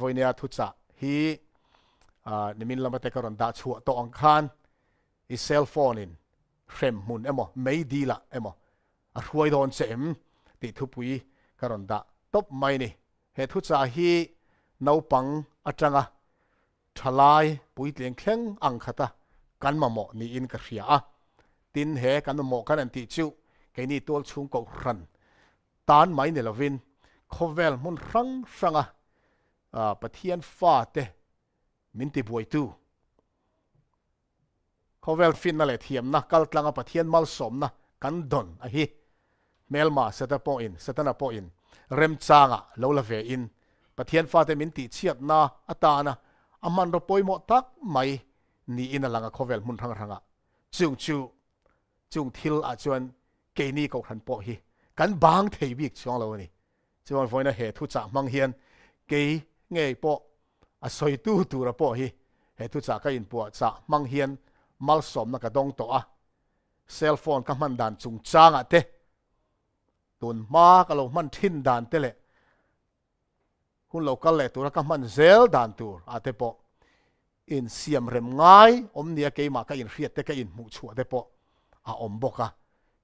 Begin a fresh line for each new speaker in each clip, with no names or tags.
voi nia thu cha hi nimin lamate karon da chua to ang khan i cell phone in Hremhmun emo Meidilah emo Hruai don sem ti thu pui karon da top mai ni he thu cha hi naupang atanga thalai pui tleng thleng ang khata kan mamo ni in ka hria a tin he kan mo kan an ti chu ke ni tol chung ko ran tan mai ne lovin khovel mun rang ranga pathian fa te min ti buai tu khovel fin na le thiam na kal tlanga pathian mal som na kan don a hi melma seta po in setana po in rem changa lo la ve in pathian fa te min ti chiat na atana aman ro poi mo tak mai ni in alanga khovel mun rang ranga chung thil a chuan ke ni ko khan po hi kan bang thei bik chuang lo ni chuan voina he thu cha mang hian ke nge po a soi tu ra po hi he thu cha ka in po cha mang hian mal som na ka dong to a cell phone ka man dan chung changa te tun ma ka lo man thin dan te le hun local le tu ra ka man zel dan tur a te po in siam rem ngai om nia ke ma ka in riat te ka in mu chu te po a om boka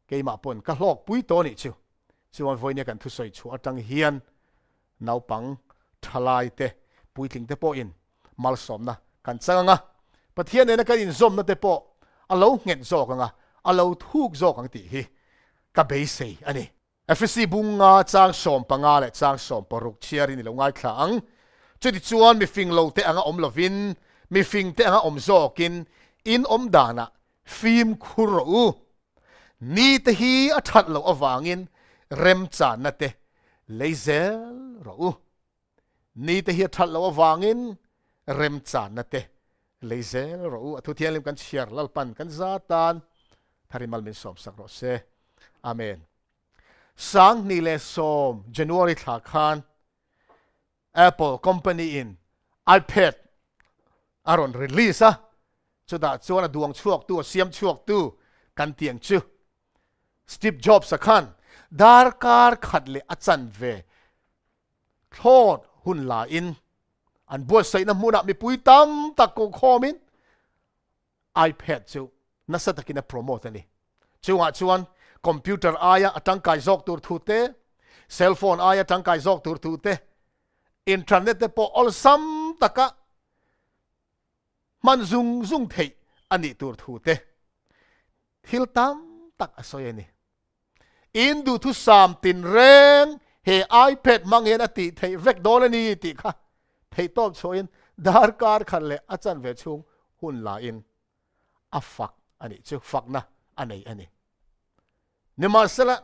ke ma pon ka hlok pui to ni chu chuan voi nia kan thu soi chu atang hian naupang thalai te pui tling te po in mal som na kan changa pathian ne na kan in zom na te po alo nget zo kanga alo thuk zo kang ti hi ka be sei ani FSC bunga chang som panga le chang som poruk chiari ni lo ngai thlang chudi chuan mi fing lo te anga om lovin mi fing te anga om zo kin in om dana phim khuru ni te hi a that lo awangin rem chan na te leizel ro ni te hi that lo awangin rem chan na te leizel ro athu thian lim kan chiar lalpan kan zatan tharimal min som sak ro se amen sang ni le som January thla khan Apple company in iPad aron release a chuda chuan duang chuak tu siam chuak tu kan tiang chu Steve Jobs a khan dar kar khat le achan ve thot hun la in an bo sai na muna mi pui tam tak ko khomin iPad chu nasatakin a promote ani chuan computer aya atang kai zok tur thu te cell phone aya atang kai zok tur thu te internet te po all sam taka man zung thei ani tur thu te thil tam tak asoy ani in du thu sam tin reng he iPad mangen ati thei vek don ani ti kha thei top choin dar kar khan le achan ve chung hun la in afak ani chu fak na anei ani nima sela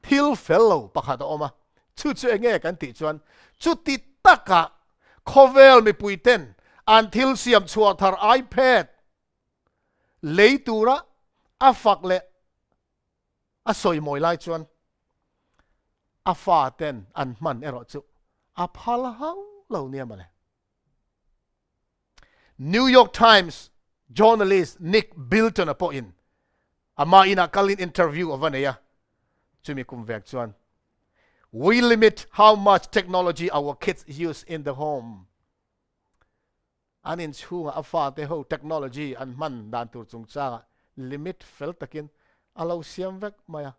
thil fellow pakhat oma chu nge kan ti chuan chu ti taka khovel mi puiten an thil siam chua thar iPad leitura afak le asoi moi lai chuan afa ten an man ero chu aphal hau lo nia male New York Times journalist Nick Bilton apo in ama ina kalin interview of anaya chumi kum vek chuan we limit how much technology our kids use in the home anin chunga afa te ho technology an man dan tur chung cha limit fel takin alo siam vek maya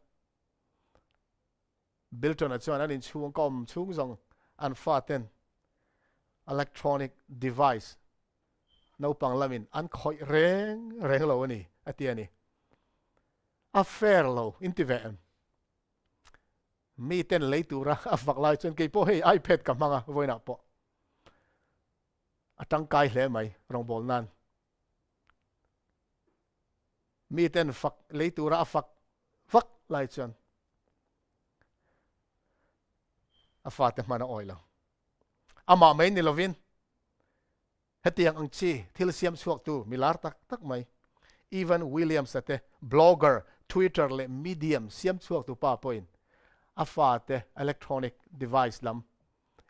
Bilton a chuan anin chung kom chung zong an fa ten electronic device no pang lamin an khoi reng lo ani atiani a fair lo intivem mi ten leitura afak lai chon ke po hey iPad ka manga voina po atang kai hle mai rong bol nan mi ten fak leitura afak fak lai chon afate mana oilo ama mai ni lovin hetiang ang chi thil siam chuak tu milar tak mai even Williams ate blogger Twitter le medium siam chuak tu pa point afate electronic device lam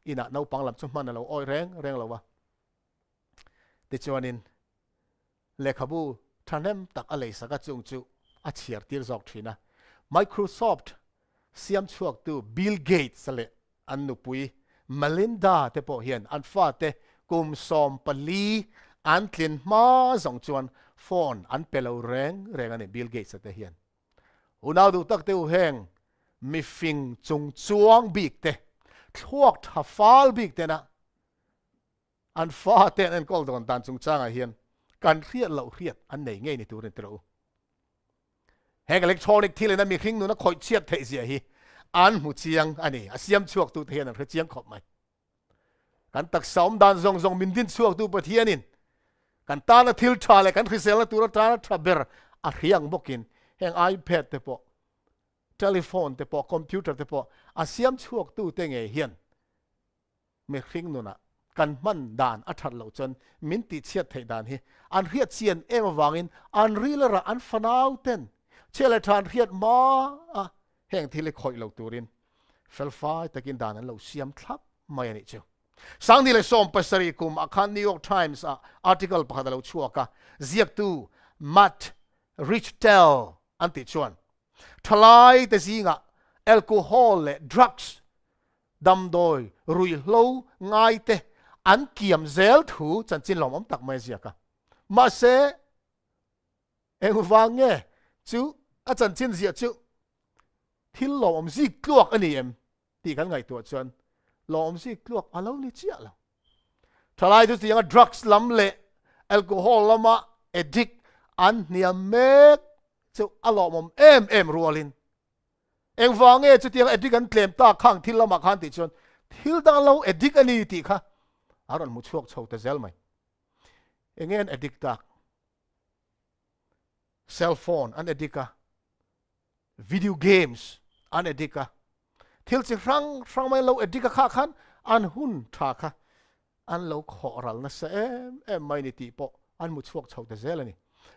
ina no panglam chu man lo oi reng lo wa ti chuanin lekhabu thanem tak alei saka chung chu a chiar tir zok thina Microsoft siam chuak tu Bill Gates le an nu pui Melinda te po hian an fa te kum som pali an tlin ma zong chuan phone an pelo reng ani Bill Gates te hian unau du tak te u heng mi fing chung chuang bik te thuak tha fal bik te na an fa te an kol don tan chung changa hian kan riat lo riat an nei ngei ni turin tro heng electronic thil na mi khing nu na khoi chiat thei zia hi an mu chiang ani asiam chuak tu hian an chiang khop mai kan tak som dan zong zong min din chuak tu pathianin kan ta na thil tha le kan khisel na tu ra ta thaber a riang bokin heng iPad te po telephone te po computer te po asiam chuak tu te nge hian mi khing nu na kan man dan a that lo chon min ti chiat thei dan hi an riat chian em wangin an rilera an fanau ten chele than riat ma a heng thile khoi lo turin felfai takin dan an lo siam thlap mai ani chu sang ni le som pasari kum akhan New York Times article pakhat lo chuaka ziak tu Matt Richtel anti chuan thalai te zinga alcohol le drugs dam doi rui lo ngai te an kiam zel thu chan chin lom om tak mai ziaka ma se eng wange chu a chan chin zia chu thil lom om zi kluak ani em ti kan ngai tu chuan lom zi kluak alo ni chia lo thalai tu tianga drugs lam le alcohol lama addict an niam mek chu alom om em rualin eng wange chu tiang addict an tlem ta khang thil lama khan ti chuan thil dang lo addict ani ti kha aron mu chuak chho ta zel mai engen addict tak cell phone an addict video games an addict thil chi rang mai lo addict kha khan an hun tha kha an lo khoral na sa em mai ni ti po an mu chuak chho ta zel ani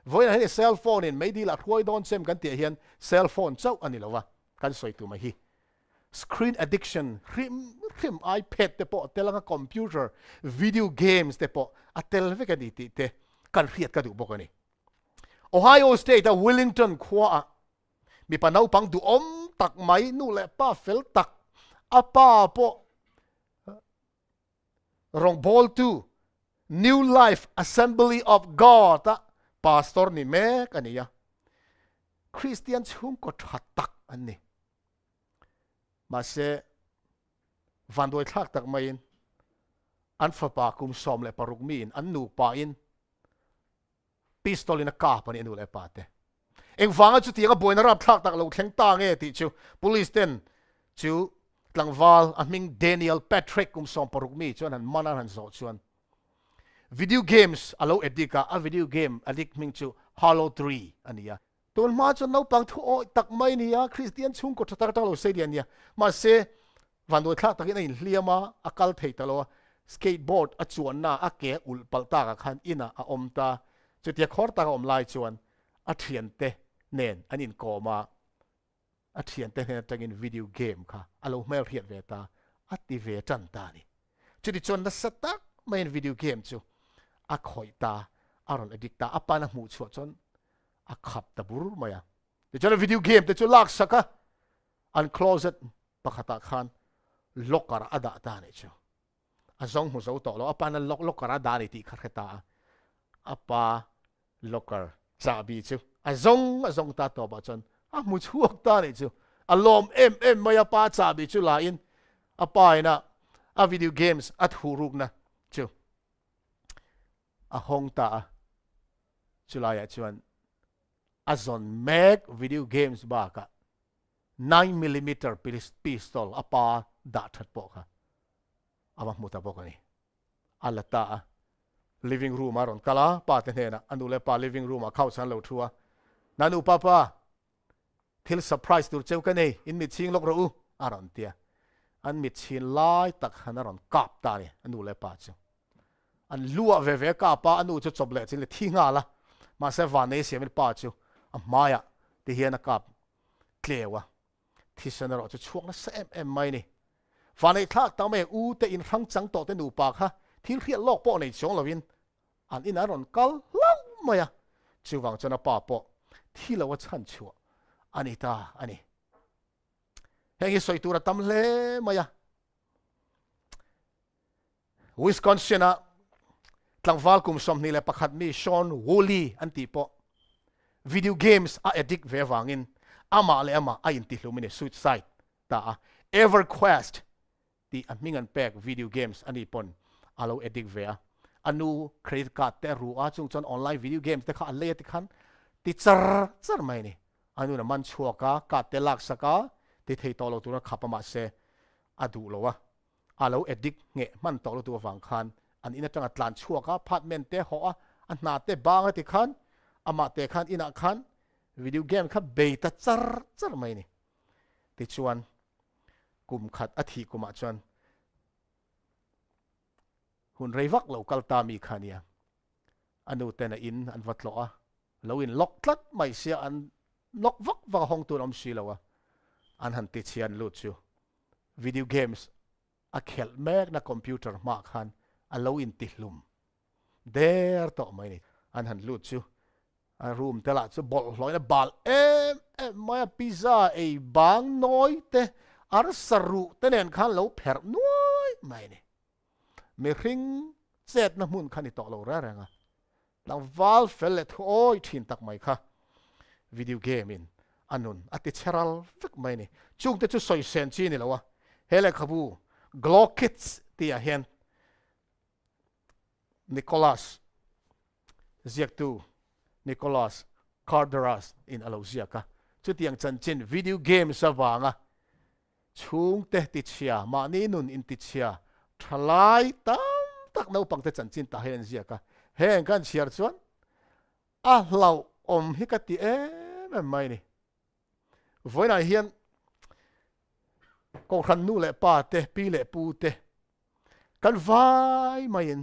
voina he cell phone in Meidilah Hremhmun don sem kan ti hian cell phone chau ani lova kan soi tu mai hi screen addiction hrim iPad te po telanga computer video games te po atel ve ka di ti te kan riat ka du bokani Ohio State Wellington khwa mi panau pang du om tak mai nu le pa fel tak apa po rong bol tu New Life Assembly of God pastor ni me kaniya Christian chung ko thatak ani ma se van doi thak tak mai in an fa pa kum som le paruk mi in an nu pa in pistol in a ka pani nu le pa te eng wanga chu tianga boina rap thak tak lo thleng ta nge ti chu police ten chu tlangwal a ming Daniel Patrick kum som paruk mi chuan an mana han zo chuan video games alo edika a video game adik ming chu Halo 3 ania ton ma chu no pang thu o tak mai nia Christian chung ko thata ta lo se dian nia ma se van do thak takin in hliama akal thei ta lo skateboard a chuan na a ke ul palta ka khan ina a omta chu tia khor ta om lai chuan a thian te nen anin koma a thian te nen tangin video game kha alo mel riat ve ta ati ve chan ta ni chu di chon na satak main video game chu a khoi ta aron adikta apana mu chu chon a khap ta bur maya te chon video game te chu lak saka an closet pakhata khan lokar ada ta ni chu a zong mu zo to lo apana lokar ada ni ti khata apa lokar chabi chu a zong ta to ba chon a mu chuak ta ni chu a lom em maya pa chabi chu la in apa ina a video games at huruk na chu a hong ta chulaya chuan a zon make video games ba ka 9mm pistol apa da that po ka ama muta po ni alata living room aron kala pa te na anule pa living room a khau chan lo thua nanu papa thil surprise tur cheu ka nei in mi ching lok ro u aron tia an mi chin lai tak hanaron kap ta ni anule pa chu an lua ve ka pa anu chu choble chin le thinga la ma se vane se mi pa chu a maya ti hian a kap klewa thi sanaro chu chuak na em mai ni vane thak ta me u te in rang chang to te nu pa kha thil khiat lok po nei chong lovin an in aron kal lau maya chu wang chana pa po thi lo wa chan chu anita ani hengi soitura tam le maya Wisconsin a tlangwal kum som ni le pakhat mi Sean Woolley an ti po video games a addict ve wangin ama le ama a in ti hlumine suicide ta EverQuest ti amingan pek video games ani pon alo addict ve anu credit card te ru a chung chon online video games te kha le ti khan ti char mai ni anu na man chuaka ka te lak saka ti thei to lo tu na khapama se adu lo wa alo addict nge man to lo tu wang khan an ina tanga tlan chuaka apartment te ho a an na te bang ti khan ama te khan ina khan video game kha be ta char mai ni ti chuan kum khat athi kuma chuan hun reivak local ta mi khania anu te na in an vatlo a lo in lok tlat mai sia an lok vak va hong tu om si lawa an han ti chian lu chu video games a khel mek na computer ma khan a lo in ti hlum der to mai ni an han lu chu a room te la chu bol hloi na bal mai pizza e bang noi te ar saru te nen khan lo pher noi mai ni me ring set na mun khan i to lo ra ranga lang val fel et oi thin tak mai kha video game in anun ati cheral fik mai ni chung te chu soi sen chi ni lawa hele khabu glock kits ti a hen Nicholas Carderas in Alozia chu tiang chan chin video game sa wanga chung te ti chia ma ni nun in ti chia thalai tam tak no pang te chan chin ta hen zia ka hen kan chiar chuan a hlau om hi ka ti mai ni voina hian ko khan nu le pa te pi le pu te kan vai mai in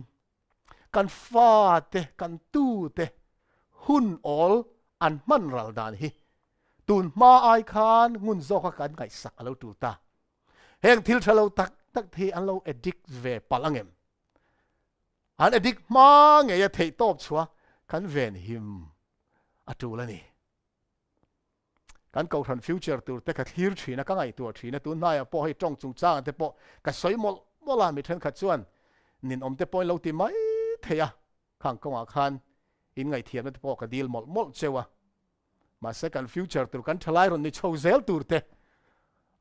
kan fa te kan tu te hun all an man ral dan hi tun ma ai khan ngun zo ka kan ngai sak alo tu ta heng thil thalo tak thi an lo addict ve palangem an addict ma nge ya thei top chua kan ven him atu la ni kan ko than future tur te ka thir thina ka ngai tu thina tu na ya po hi tong chung chang te po ka soi mol mola mi then kha chuan nin om te point lo ti mai theya khang ko khan in ngai thiam te po ka deal mol chewa ma second future tur kan thalai ron ni chozel tur te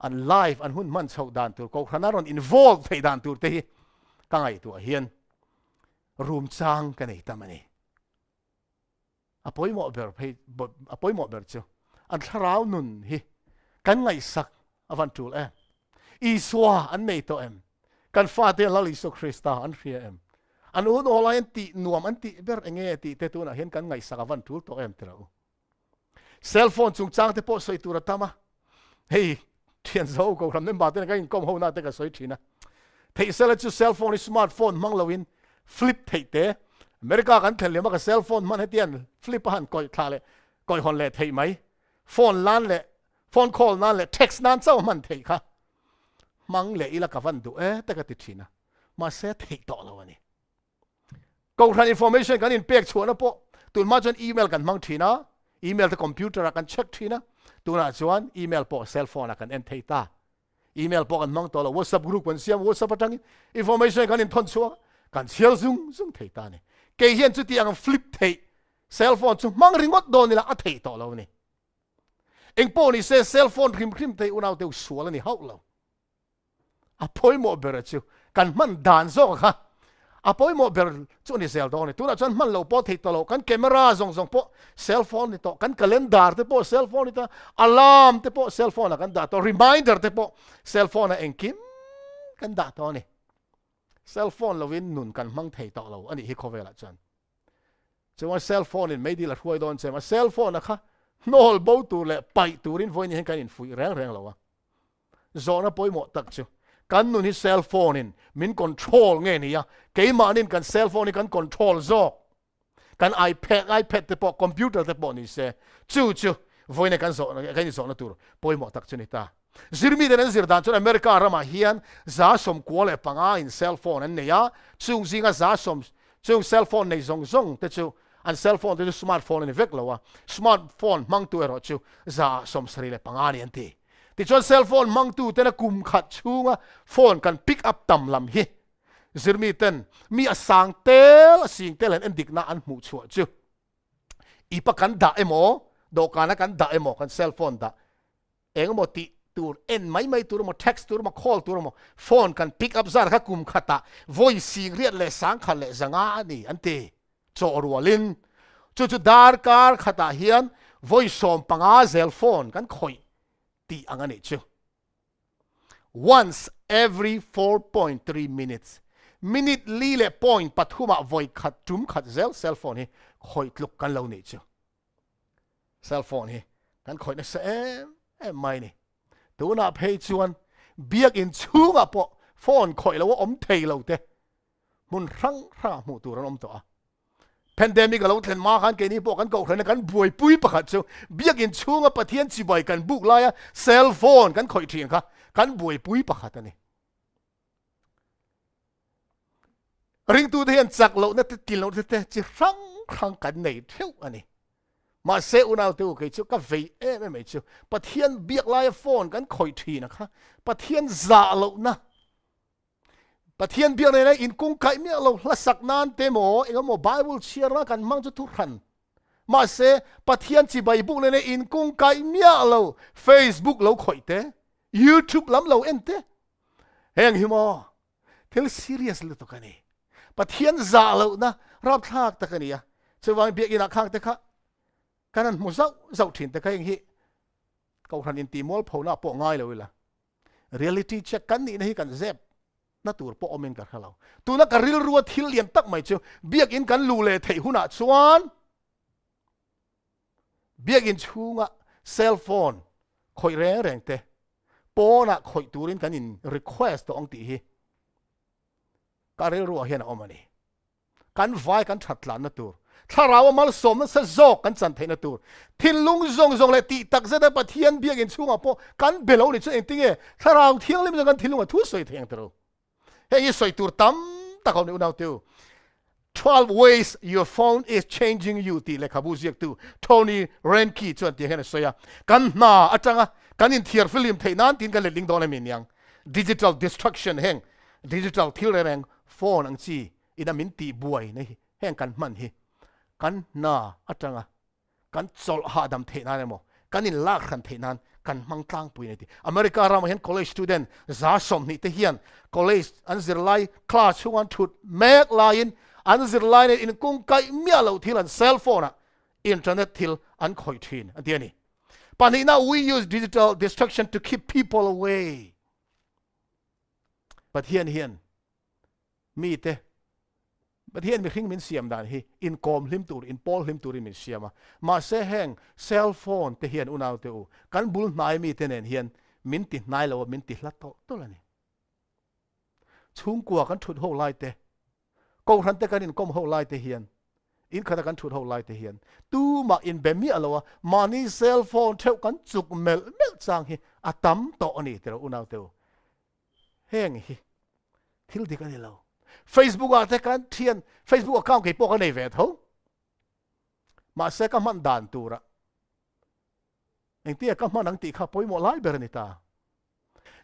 an live an hun man chho dan tur ko khana ron involve thei dan tur te hi ka ngai tu hian room chang ka nei tamani apoi mo ber chu an tharau nun hi kan ngai sak avan tul iswa an nei to em kan fa te la li so Krista an ria em an un online ti nuam an ti ber enge ti te tu na hen kan ngai sak avan tul to em trau cell phone chung chang te po soi tu ra tama hey thian zo ko ram nem ba te ka in kom ho na te ka soi thina thei sela chu cell phone smartphone mang lawin flip thei te America kan thel lema ka cell phone man hetian flip han koi thla le koi hon le thei mai phone lan le phone call nan le text nan chau man thei kha mang le ila ka van du te ka ti thina ma se thei to lo ani ko ran information kan in pek chuan po tun ma chon email kan mang thina email the computer kan check thina tuna chuan email po cell phone kan en thei ta email po kan mang to lo WhatsApp group kan siam WhatsApp atang information kan in thon chuwa kan sial zung thei ta ni ke hian chu ti ang flip thei cell phone chu mang ringot don ni la a thei to lo ni eng po ni se cell phone khrim thei unau te sual ni hau lo a poi mo ber chu kan man dan zo kha a poi mo ber chu ni cell don ni tu na chan man lo po thei to lo kan camera zong po cell phone ni to kan calendar te po cell phone ni ta alarm te po cell phone kan da to reminder te po cell phone a engkim kan da to ni cell phone lovin nun kan mang thei to lo ani hi khovela chan chuan cell phone in Meidilah Hruai don chema cell phone kha nol bo tu le pai turin voin hen kan in fui reng lo wa zona poi mo tak chu kan nun hi cell phone in min control nge ni ya ke ma nin kan cell phone kan control zo kan ipad te po computer te po ni se chu voin kan zo na tur poi mo tak chu ni ta zirmi den zir dan chon America rama hian za som kwale panga in cell phone an ne ya chung zinga za som chung cell phone nei zong te chu an cell phone te smartphone ni vek lawa smartphone mang tu ero chu za som sri le panga ni anti ti chon cell phone mang tu te na kum khat chunga phone kan pick up tam lam hi zirmi ten mi asang tel asing tel an dik na an mu chua chu ipa kan da emo do kana kan da emo kan cell phone da engmo ti tur en mai tur mo text tur mo call tur mo phone kan pick up zar kha kum khata voice sing riat le sang khan le zanga ani ante cho rualin chu dar kar khata hian voice som panga zel phone kan khoi ti angani chu once every 4.3 minutes minute li le point pathuma voi khat tum khat zel cell phone hi khoi tluk kan lo ni chu cell phone hi kan khoi na se em mai ni tu na phei chuan biak in chunga po phone khoi lo om thei lo te mun rang mu tu ran om to a pandemic lo thlen ma khan ke ni po kan ko khana kan buai pui pakhat chu biak in chunga pathian chi bai kan buk la ya cell phone kan khoi thing kha kan buai pui pakhat ani ring tu hian chak lo na te til lo te chi rang kan nei theu aniมาเซอุณาตัวก็จะก็เวไม่เชื่อปะเทียนเบียกไลฟ์โฟนกันคอยทีนะคะปะเทียนจ่าเรานะปะเทียนเบียกในอินกุ้งไก่เมียเราละสักนานเตโมเองก็โมไบเบิลเชียร์กันมั่งจะทุกขันมาเซปะเทียนจีใบบุกในอินกุ้งไก่เมียเรา Facebook เราคอยเต YouTube ล้ำเราเอ็นเตเฮงฮิโมเทลซีเรียสเลยตัวกันนี่ปะเทียนจ่าเรานะรับทากตะกันนี่จะวางเบียกอินักข้างเตค่ะกันนั้นมุสาวถิ่นแต่ก็ยังฮีเขาทันอินตีมอลพอน่าปอง่ายเลยล่ะ reality check กันนี่นะฮีกันเจ็บน่าตัวปออเมนกันเขาตัวนักการิลรัวทิลเลียนตักไม่เชื่อเบียกอินกันลูเล่เทหุนาชวนเบียกอินชูงะเซลโฟนคอยแรงเตะปอน่ะคอยตัวรินกันอิน request ตัวองตีฮีการิลรัวเฮียนออกมานี่กันไฟกันถัดหลังน่าตัวถ้าเราว่ามาสมนั้นจะโจกันจันเทนตัวทินลุงจงเลยตีตักจะได้ปะเทียนเบียกินช่วงอ่ะพอกันเบลล์นี่จะเองติงเอถ้าเราเที่ยงเลยมันจะกันทินลุงอ่ะทุกสวยเทียงตัวเฮ้ยสวยตัวตั้มตะเขาเนี่ยอุณาตัว12 ways your phone is changing you ตีเลยขับบุษยกตัวโทนี่เรนคีจวนตีให้เนี่ยสวยกันน่าอาจารย์กันอินเทียร์ฟิล์มเทนันตินกันเลยลิงก์โดนอะไรยัง digital destruction แห่ง digital ที่แรงโฟนอังจีอินามินตีบวยนี่แห่งกันมันฮีกันน่าอาจารย์กันโซลหาดำเทนันเลยมั้งกันอินลากขันเทนันกันมังตั้งปุยนี่ทีอเมริกาเราเห็น college student จ้าสมนี่ที่เห็น college อันสิไลคลาสช่วงชุดแม็กไลน์อันสิไลน์อินกุ้งไก่เมียเราที่ลันเซลโฟนอ่ะอินเทอร์เน็ตที่อันคอยทีนอันเดียนี่ปัจจุบัน we use digital destruction to keep people away ปัจจุบันมีเตประเทศมีครึ่งมินเสียมด่านฮีอินคอมลิมตูร์อินพอลลิมตูร์มินเสียมาเสแห่งเซลโฟนเทียนอุณาเตอกันบุลนายมีเทนเฮียนมินตินายแล้วมินติลัดตัวละนี่ชุงกัวกันชุดโฮไลเตกูรันเตกันอินคอมโฮไลเตเฮียนอินขัดกันชุดโฮไลเตเฮียนตู้มาอินเบมีอะไรวะมานี่เซลโฟนเท่ากันจุกเมลจางฮีอาตัมโตนี่เตออุณาเตอแห่งฮีทิลดีกันนี่เราFacebook อาจจะการเทียน Facebook account กี่พวกกันในเวทเขามาเสกมันด่านตัวละเองที่ก็มันนั่งตีข้าพอยหมดไลฟ์เบอร์นี่ตา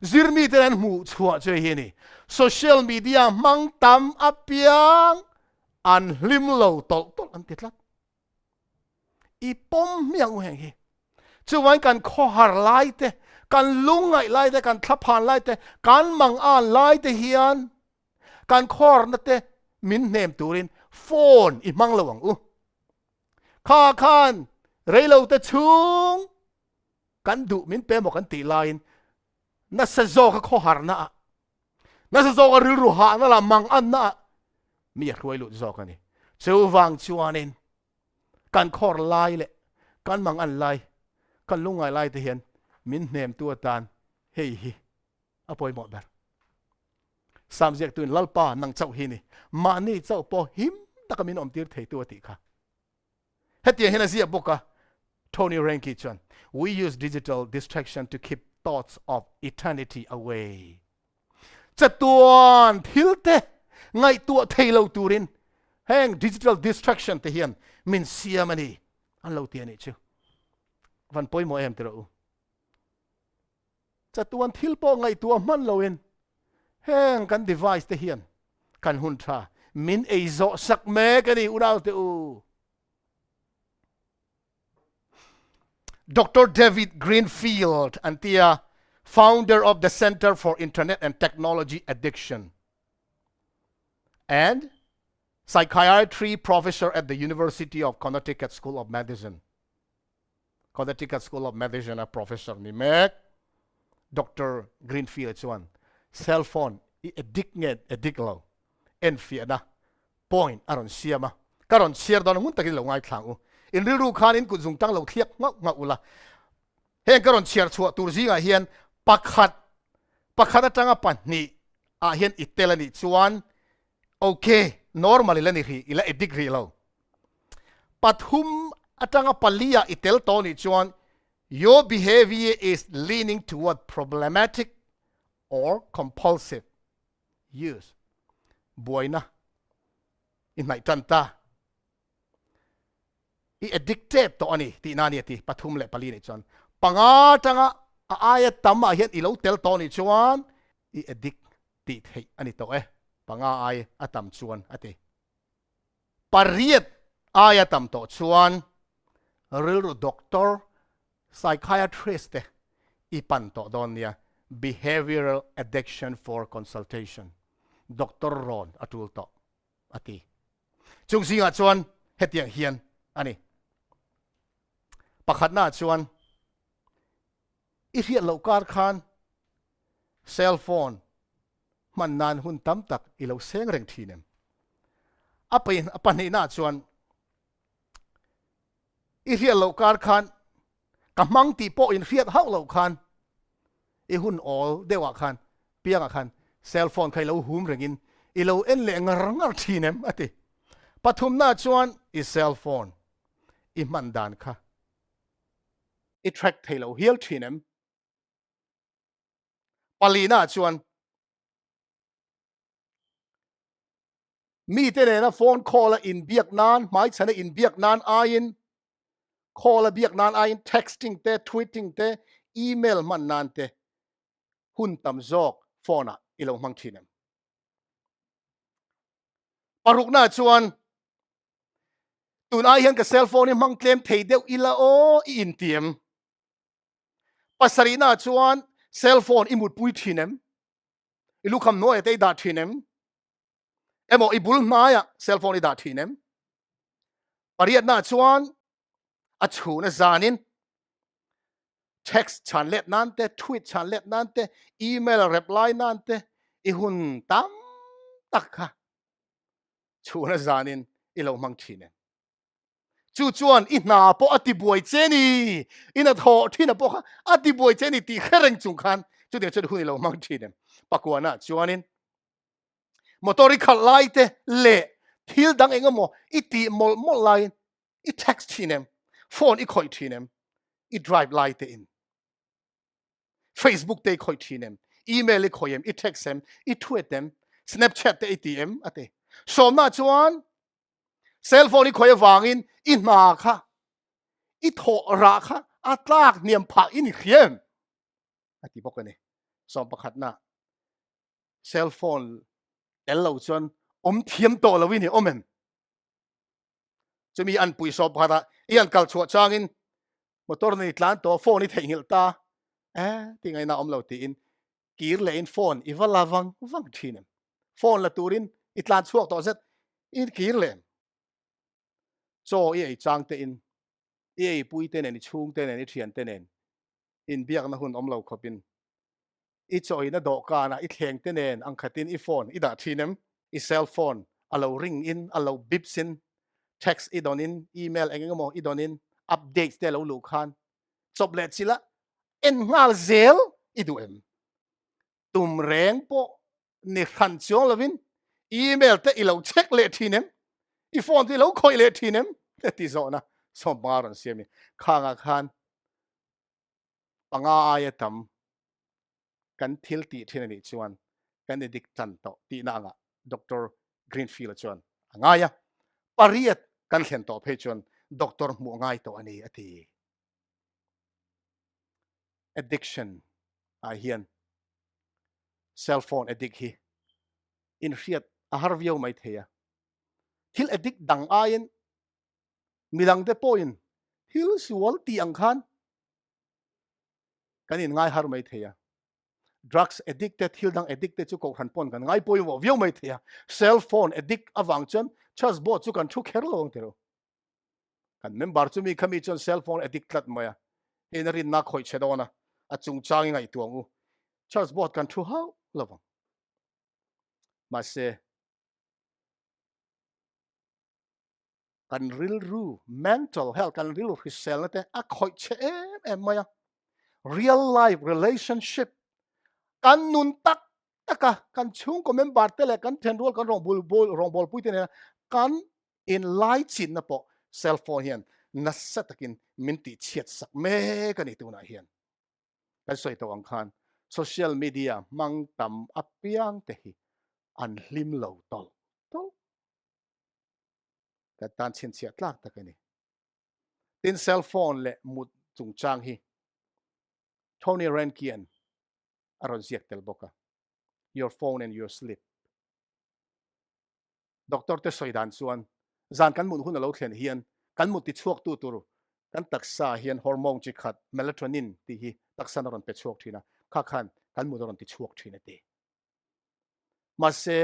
จิรมีเตนหูชัวเจอเฮนี่โซเชียลมีเดียมังตามอัพยังอันลิมโลตออันติดละอีปมเมียงแห่งฮีจะวันการข้อหาไลฟ์เตการลุงไงไลฟ์เตการทับผ่านไลฟ์เตการมังอ่านไลฟ์เตเฮียนการคอร์นั่นเตมินเนมตูรินโฟนอีมังระวังข้าขันเรื่องเราเตชุงกันดูมินเป็นบอกกันตีไลน์นั่นเสจก็ข้อหานะนั่นเสจก็ริรุหานั่นละมังอันนะมีอะไรลุดจอกันนี่เจ้าวังชวนินการคอร์ไลน์เลยการมังอันไลน์การลุงไงไลน์เทียนมินเนมตัวตานเฮ้ยอภัยหมดแบบสามเจ็ดตัวลัลปานังเจ้าหินี่มานี่เจ้าปอหิมตะกมินอมตีร์เทตัวติค่ะเฮ็ดยังเห็นอะไรบอกกะโทนี่เรนกิชัน we use digital distraction to keep thoughts of eternity away จะตัวทิลเตไงตัวเทเราตูรินแห่ง digital distraction เทียนมินเสียมันนี่อันเราเตียนี่ชิววันป่วยโมเอ็มเตเราจะตัวทิลปอไงตัวมันเราเองแห่งกัน device เทียน kan hun tha min ei zo sak me kani unau te u Dr. David Greenfield antia founder of the Center for Internet and Technology Addiction and psychiatry professor at the University of Connecticut School of Medicine. Connecticut School of Medicine a professor ni mek Dr. Greenfield chuan cell phone I addict lo en fi na point aron siama karon share don mun takin lo ngai thlang u in ri ru khan in ku zung tang lo thiak ngak ula he karon share chua tur zinga hian pakhat atanga panni a hian itelani chuan okay normally lani hi ila addict ri lo pathum atanga palia itel to ni chuan your behavior is leaning toward problematic or compulsive use boina in my tanta I addicted to ani ti nani ti pathum le pali ni chuan panga tanga aya tama hian ilo tel to ni chuan I addict ti thei ani to panga ai atam chuan ati pariat aya tam to chuan real doctor psychiatrist I pan to don nia behavioral addiction for consultation Dr. Ron atul to ati chung singa chuan hetiang hian ani pakhat na chuan I riat lo kar khan cell phone man nan hun tam tak I lo seng reng thinem apan ni na chuan I riat lo kar khan kamang ti po in riat hau lo khan I hun all dewa khan pianga khan cell phone khai lo hum rengin I lo en le ngar thinem ati pathum na chuan I cell phone I man dan kha I track thei lo hial thinem palina chuan mi te na phone call in biak nan mai chana in biak nan ain call a biak nan ain texting te tweeting te email man nan te hun tam zok phone I lo mang thinem paruk na chuan tun ai hian ka cell phone mang claim thei deuh ila o I in tiam pasari na chuan cell phone I mut pui thinem I lukham no e te da thinem emo I bul maya cell phone I da thinem pariat na chuan a chhuna zanin text chan let nan te tweet chan let nan te email reply nan te I hun tam tak kha chhuna zanin I lo mang thinem chu chuan I na po ati buai cheni ina tho thina po kha ati buai cheni ti khereng chung khan chu de chu hun I lo mang thinem pakwana chuanin motori khal lai te le thil dang engamo I ti mol lai I text thinem phone I khoi thinem I drive lai te in Facebook te khoi thinem email I khoyem I text em I tweet them Snapchat te ATM ate som na chuan cell phone I khoy wangin I na kha I tho ra kha atlak niam pha in khiem ati bokane som pakhat na cell phone elo chuan thiam to lawin hi omem chumi an pui sop phata I an kal chua changin motor ni tlan to phone I theihil ta tingai na omlo ti in kir le in phone I vala wang thinem phone la turin I tlan chuak to zet in kir le so I chang te in I pui te ne ni chung te ne ni thian te nen in biak na hun omlo khopin I choi na do ka na I thleng te nen ang khatin I phone I da thinem I cell phone alo ring in alo bip sin text I don in email engemo I don in updates te lo lu khan chop let sila en ngal zel I du em tum reng po ni khan chong lovin email te I lo check le thinem I phone te lo khoi le thinem te ti zona som baron siami khanga khan panga ayatam kan thil ti thinani chuan kan edik chan to ti na nga Dr. Greenfield chuan angaya pariat kan thlen to phe chuan Dr. mu ngai to ani ati addiction a hian cell phone addict hi in riat a har viau mai theya thil edik dang ain midang te poin thil sual ti ang khan kanin ngai har mai theya drugs addicted thil dang addicted chu ko han pon kan ngai poi wo viau mai theya cell phone addict awang chon chas bo chu kan thu kher lo tero kan member chu mi khami chon cell phone addict lat maya inarin na khoi chedona a chung chang ngai tuangu chas bo kan thu hau lovang ma se kan ril ru mental health kan ril ru sel na te a khoi che em maya real life relationship kan nun tak taka kan chung ko member te le kan ten rol kan rong bol pui te ne kan in lai chin na po cell phone hian na sa takin minti chiat sak me kan itu na hian kan soi to ang khan social media mang tam apiang te hi an hlim lo tol tol ka tan chin chiat lak takani tin cell phone le mut chung chang hi Tony Rankian aron ziak tel boka your phone and your sleep doctor te soi dan chuan zan kan mun hun lo thlen hian kan mut ti chuak tu tur kan taksa hian hormone chi khat melatonin ti hi taksan ron pe chuak thina kha khan kan mu ron ti chuak thina te ma se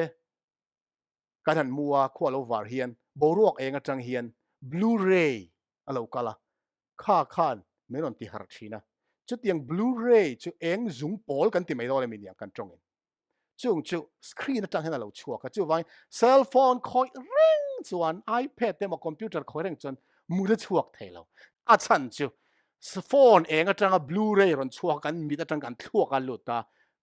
kan han muwa khwa lo war hian boruak enga tang hian blu-ray alo kala kha khan meron ti har thina chu tiang blu-ray chu eng zung pol kan ti mai do le mi kan tongin chung chu screen atang hen alo chuak ka chu wai cell phone khoi ring chuan ipad te ma computer khoi reng chon mu de chuak thelo a chan chu phone eng atang a blu-ray ron chuak kan mi atang kan thuak a luta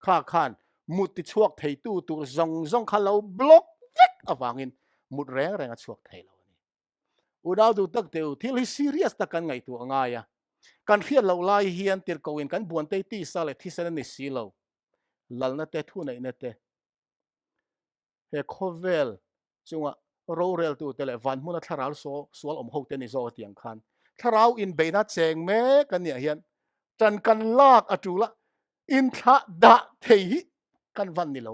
kha khan mut ti chuak thei tu zong zong khalo block vek awangin mut reng reng a chuak thelo ni udau du tak teu thil hi serious ta kan ngai tu anga ya kan hian lo lai hian tir ko in kan buan te ti sa le thi san ni si lo lal na te thu nei na te he khovel chunga rorel tu tele van huna tharal so sual om ho te ni zo tiang khan tharau in beina cheng me kan nia hian chan kan lak atula in tha da thei kan van ni lo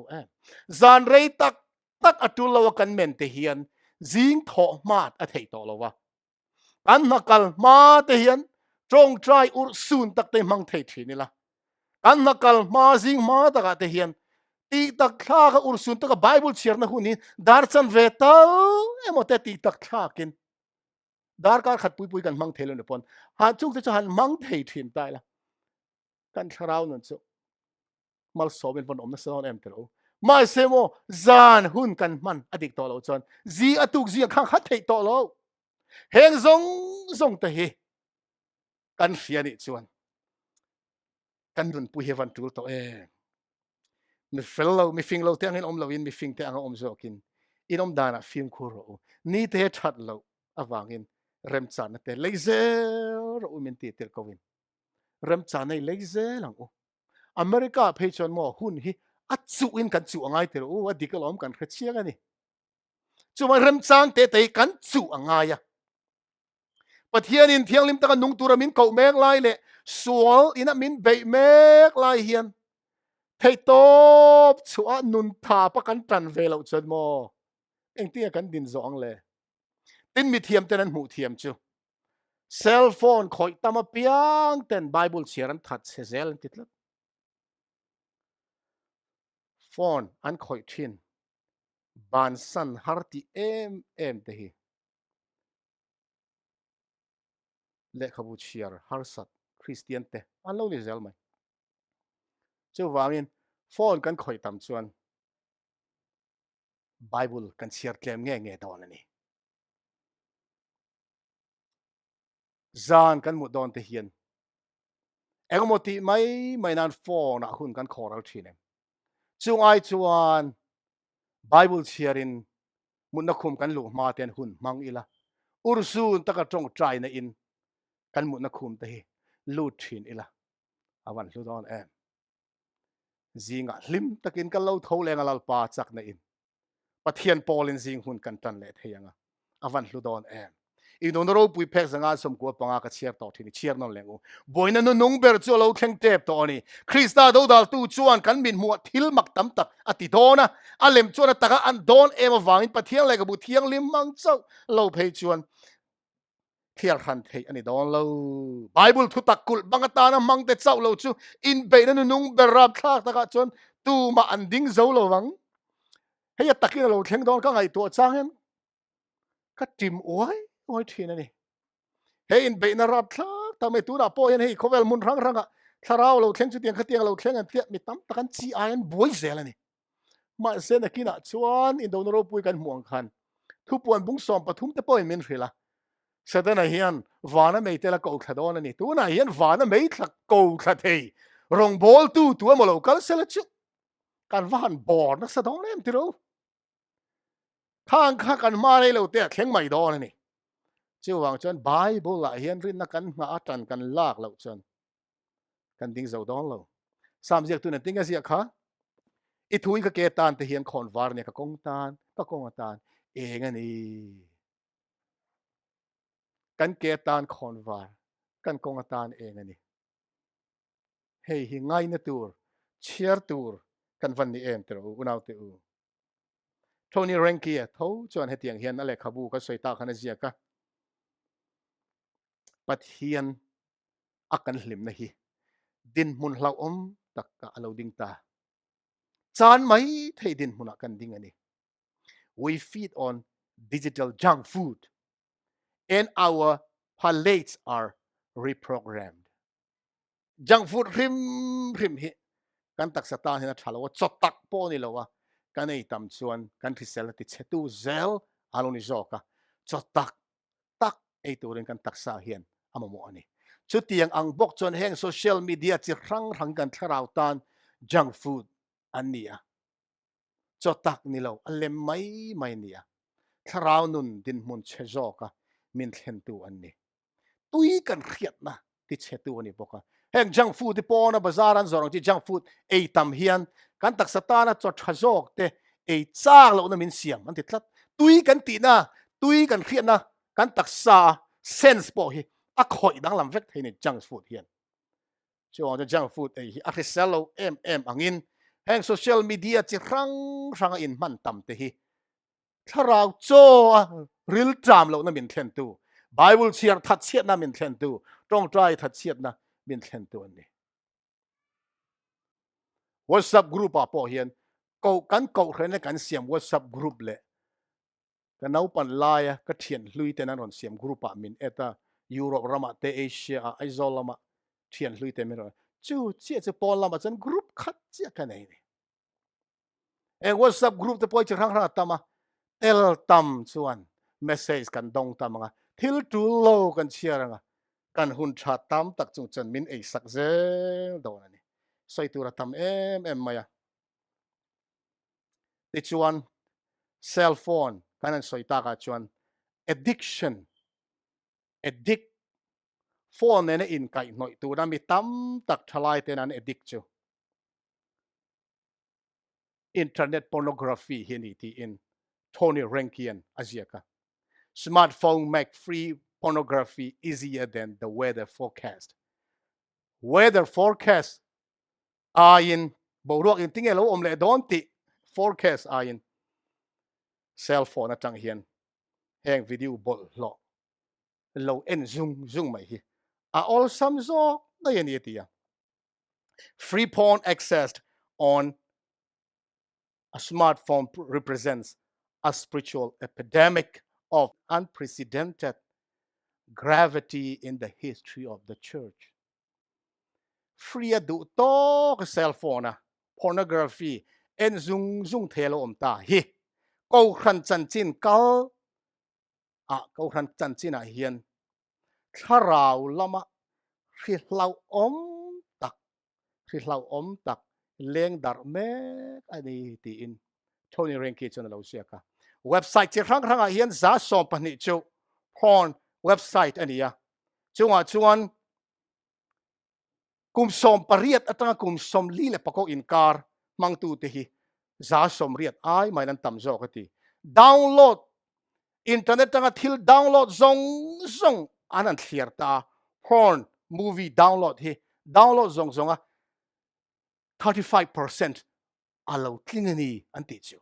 zan rei tak tak atul lo kan men te hian jing tho mat a thei to lo wa an nakal ma te hian trong trai ur sun tak te mang thei thi ni la an nakal ma jing ma ta ka te hian ti tak thla ka ur sun ta ka bible chiar na hu ni dar chan ve tal emote ti tak thla kin dar ka khat pui pui kan mang thelo ne pon han chung te han mang thei thin tai la kan tharau non chu mal so ben pon om na son em telo mai semo zan hun kan man adik to lo chon zi atuk zi khang khat thei to lo heng zong zong te hi kan fiani chuan kan run pui hevan tul to mi fellow mi fing lo te angin om lo in mi fing te anga om zo kin in om dana film khuro ni te that lo awangin rem chan te leize ro min ti tel kowin rem chan nei leize lang o America phechon mo hun hi a chu in kan chu angai te o adikalom kan khachia ani chuma rem chan te te kan chu anga ya pathian in thiang lim ta nung turamin ko mek lai le sual ina min be mek lai hian thei top chua nun tha pa kan tran ve lo chon mo eng tia kan din zo ang le tin mi thiam ten an mu thiam chu cell phone khoi tama piang ten bible chiaran that se zel titla phone an khoi thin ban san har ti em te hi le khabu chiar har sat christian te an lo ni zel mai chu wangin phone kan khoi tam chuan bible kan chiar tlem nge don ani zan kan mu don te hian engmoti mai nan phone a hun kan khoral thine chung ai chuan bible chiarin munna khum kan lu ma ten hun mang ila ursun taka tong trai na in kan munna khum te hi lu thin ila awan lu don zinga hlim takin kan lo tho lenga lal pa chak na in pathian polin zing hun kan tan le theyanga awan lu don Lalropuia pek zanga som ko panga ka chiar to thini chiar non lengu boina no nung ber chu lo thleng tep to ani Krista do dal tu chuan kan min mu thil mak tam tak ati dona alem chuan taka an don em awangin pathiang le ka bu thiang lim mang chau lo phei chuan thiar han thei ani don lo Bible thu tak kul bangata na mang te chau lo chu in be na nung ber rap thak taka chuan tu ma an ding zo lo wang hei takin lo thleng don ka ngai to chang hen ka tim oi thina ni hei in be na rap thak ta me tu na po hen hei khovel mun rang rang a tharau lo thleng chu tiang khatiang lo thleng an tiat mi tam takan chi ayan boi zel ani ma se na kina chuan in Lalropuia kan muang khan thu puan bung som pathum te po in min hrila sadana hian vana Meidilah ko thadon ani tu na hian vana Meidilah ko thei rong bol tu mo lo kal sela chu kan van bor na sadon em tiro khang kha kan ma nei lo te thleng mai don ani chu wang chuan Bible la hian rin na kan nga atan kan lak lo chuan kan ding zo don lo sam jiak tu na tinga sia kha I thui ka ke tan te hian khon var ne ka kong tan eng ani kan ke tan khon var kan kong tan eng ani hei hi ngai na tur chiar tur kan van ni em tero unau te u Tony Rankia tho chuan hetiang hian ale khabu ka soita khana zia ka pathian akan hlim na hi din mun hlau om tak ka alo ding ta chan mai thei din huna kan ding ani we feed on digital junk food and our palates are reprogrammed junk food rim hi kan tak sata hina thalo chot tak po ni lo wa kan ei tam chuan kan thisel ti chetu zel aloni zoka chot tak ei turin kan taksa hian amamo ani chu tiang ang bok chuan heng social media chi rang kan tharau tan junk food ania chot tak ni lo alem mai nia tharau nun din mun chezoka min thlen tu ani tui kan khiat na ti chetu ani boka heng junk food ti pona bazar an zorong ti junk food ei tam hian kan tak satana chot thazok te ei chang lo na min siam an ti tlat tui kan ti na tui kan khiat na kan tak sa sense po hi a khoi dang lam vek thein junk food hian so on the junk food ei hi a reselo em angin heng social media chi rang in man tam te hi tharau cho ril tram lo na min thlen tu Bible chiar that chiat na min thlen tu tong trai that chiat na min thlen tu ani WhatsApp group a po hian ko hren kan siam WhatsApp group le kan nau pan laia ka thian hlui te nan on siam group a min eta Europe rama te Asia a izolama thian hlui te min chu che pol lama chan group khat chia ka nei ni e WhatsApp group te poi chi rang tama el tam chuan message kan dong tamanga thil tu lo kan chiaranga kan hun tha tam tak chung chan min ei sak zel do ani soi tu ra tam em maya ti chuan cell phone kanan soi ta ka chuan addict phone ne in kai noi tu na mi tam tak thalai te nan addict chu internet pornography hini ti in Tony Rankian aziaka smartphone make free pornography easier than the weather forecast in boruak in tingelo om le don ti forecast in cell phone atang hian heng video bol lo en zung mai hi a all sam zo na yan yetia free porn accessed on a smartphone represents a spiritual epidemic of unprecedented gravity in the history of the church free adu to cell phone pornography en zung thelo om ta hi ko khan chan chin kal ko khan chan chin a hian tharau lama ri hlau om tak leng dar me ani ti in Tony Ranki chon lo sia ka website chi rang a hian za som pani chu porn website ania chuan kum som pariat atanga kum som li le pako in kar mang tu te hi za som riat ai mai nan tam zo ka ti download internet tanga thil download zong anan thliar ta porn movie download zonga 35% alo tlingani anti chu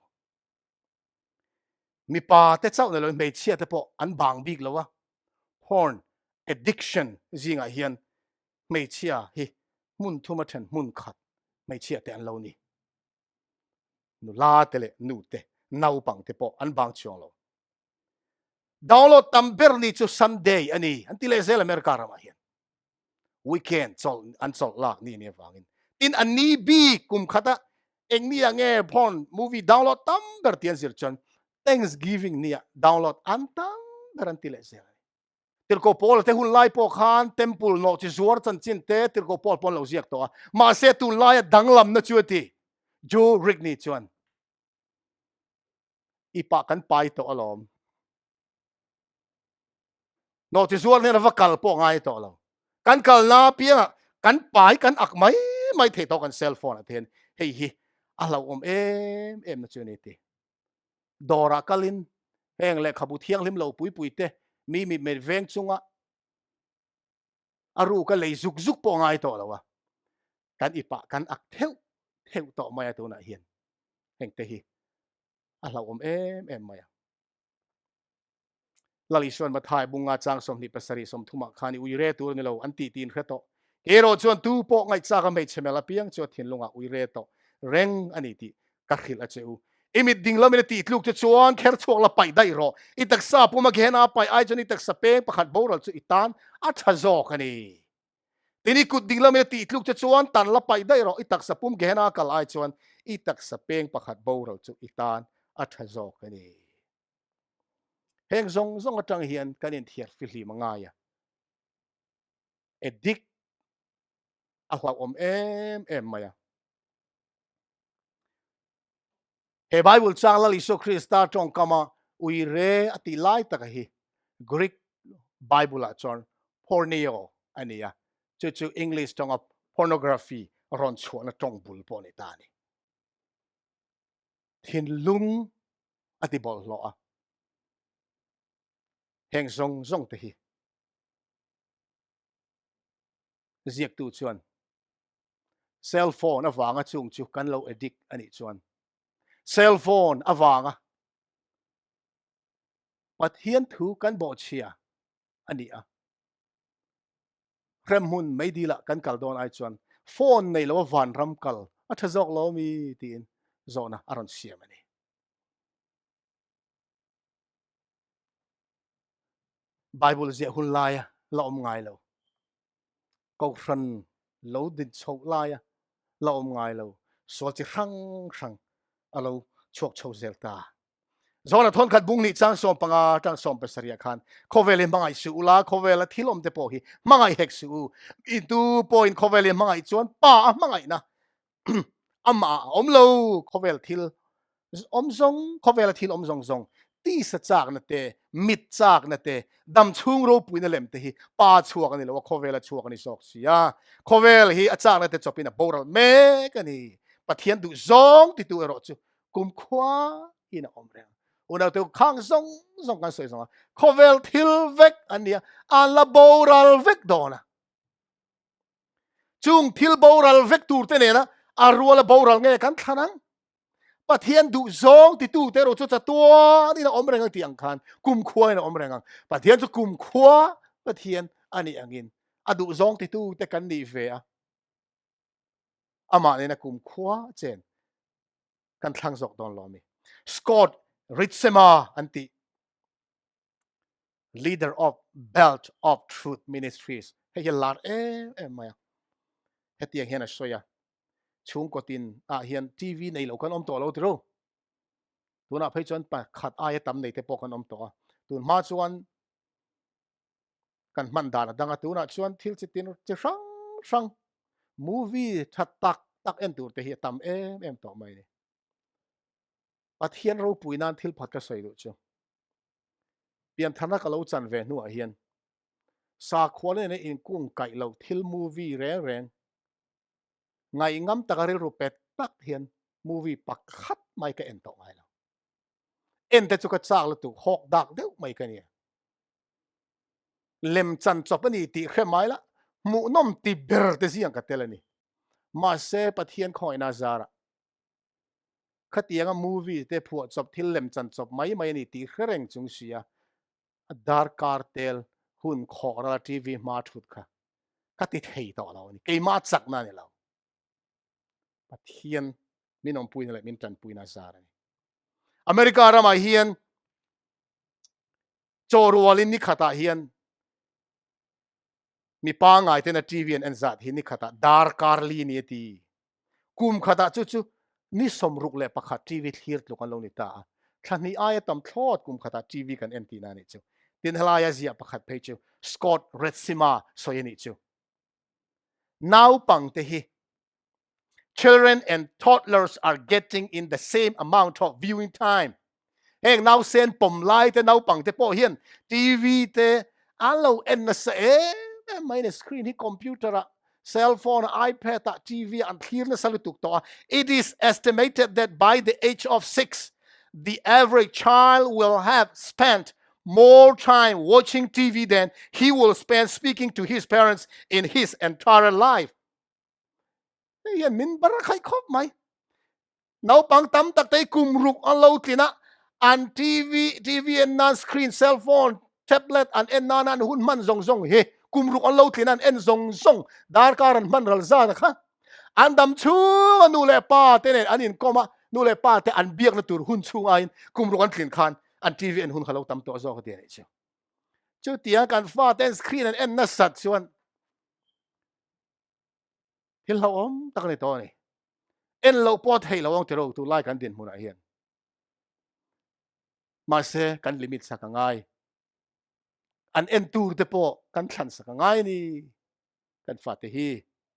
mi pa te chau na lo mei chia te po an bang big lo wa porn addiction zinga hian mei chia hi mun thuma then mun khat mei chia te an lo ni nu la te le nu te nau pang te po an bang chuang lo download tamber ni chu Sunday ani anti le zel America rama hian weekend chol an chol la ni ne wangin tin ani bi kum khata eng ni ange porn movie download tamber tian zir chon Thanksgiving ni download an tamber anti le zel tir ko pol te hun lai po khan temple no chi zuar chan chin te tir ko pol pon lo ziak to ma se tu lai danglam na chuati jo rig ni chuan ipa kan pai to alom no chi zuar ne na vakal po ngai to lo kan kal na pia kan pai kan ak mai the to kan cell phone athen hei hi alo em na chuani ti dora kalin heng le khabu thiang lim lo pui te mi me veng chunga aru ka lei zuk po ngai to lo wa kan ipa kan ak theo to mai to na hian heng te hi alo em mai lali suan ma thai bunga chang som ni pasari som thuma khani uire tur ni lo anti tin khreto ero chuan tu po ngai cha ka mei chemela piang chu thin lunga uire to reng ani ti ka khil a cheu imit ding lo me ti tluk chu chuan kher chuak la pai dai ro i tak sa pu ma ghena pai ai chani tak sa pe pakhat boral chu itan a thazo khani tini kut ding lo me ti tluk chu chuan tan la pai dai ro i tak sa pum ghena kal ai chuan i tak sa peng pakhat boral chu itan a thazo khani heng zong atang hian kanin thiar fi hli manga ya edik a hlau em maya he bible chang la liso krista tong kama ui re ati lai taka hi greek bible a chon porneo ania chu english tong of pornography ron chuan tong bul po ni ta ni thin lung ati bol lo a heng zong te hi ziak tu chuan cell phone awanga chung chu kan lo edik ani chuan cell phone awanga pathian thu kan bo chia ani a Hremhmun Meidilah kan kaldon ai chuan phone nei lo van ram kal a thazok lo mi tin zona aron siam ani bible zia hun laia la ngai lo ko ran lo din chho laia la ngai lo so chi rang alo chok chho zelta zona thon khat bung ni chang som panga tang som pesaria khan khovele mangai su la khovela thilom te po hi mangai hek su into point khovele mangai chuan pa mangai na ama omlo khovel thil omzong khovel thil omzong zong ti sa chak na te mit chak na te dam chung ro puina lem te hi pa chuak ani lo khovel chuak ani sok sia khovel hi achak na te chopina boral me kani pathian du zong ti tu ero chu kum khwa ina omreng una te khang zong kan soi zong khovel thil vek ania ala boral vek dona chung thil boral vek tur te ne na arwala boral nge kan thanang pathian du zong ti tu te ro chu cha tua ni na omreng ti ang khan kum khwa na omreng ang pathian chu kum khwa pathian ani angin adu zong ti tu te kan ni ve a ama ne na kum khwa chen kan thlang zok don lo mi Scott Ritsema anti leader of Belt of Truth Ministries he lar maya hetiang hian a soya chung ko tin a hian TV nei lo kan om to lo tiro tuna phei chuan pa khat ai tam nei te pok kan om to tun ma chuan kan man dan danga tuna chuan thil chitin chi rang movie that tak en tur te hi tam em to mai ni pathian ro puinan thil phat ka soi lu chu pian thana ka lo chan ve nu a hian sa khwale ne in kung kai lo thil movie reng ngai ngam takari ru pet tak hian movie pakhat mai ka en to ngai lo en te chu ka chak lu tu hok dak deuh mai ka ni lem chan chop ani ti Hremhmun la mu nom ti ber te siang ka telani ma se pathian khoi na zara khatianga movie te phuat chop thil lem chan chop mai mai ni ti khreng chung sia dar kartel hun khora tv ma thut kha khati thei to lo ni ke ma chak na ni lo pathian min om pui na le min tan pui na zara ni America ra mai hian chorwalin ni khata hian mi pa ngai te na tv en zat hi ni khata dar karli ni ti kum khata chu chu ni somruk le pakhat tv thlir tlukan lo ni ta thani aya tam thlot kum khata tv kan enti na ni chu tin halaya zia pakhat phei chu Scott Retsima soyani chu now pang te hi children and toddlers are getting in the same amount of viewing time heng now sen pom lai te now pang te po hian tv te alo en na sa mai na screen hi computer a cell phone iPad TV and thlir na salutuk to it is estimated that by the age of 6 the average child will have spent more time watching TV than he will spend speaking to his parents in his entire life yan min bara khai khop mai nau pang tam tak tay kumruk ang lo tina an TV and non screen cell phone tablet and en nanan hun man zong zong he kumruk ang lo tina en zong zong dar karan man ral za kha an dam chu nu le pa te ne anin koma nu le pa te an biak na tur hun chu ain kumruk an tlin khan an TV en hun khalo tam to zo te ne chu tia kan fa ten screen and en na sat chuan hil ho om tak ne to ni en lo pot hei lo ong te ro tu lai kan din mun a hian ma se kan limit sa ka ngai an en tur te po kan thlan sa ka ngai ni kan fa te hi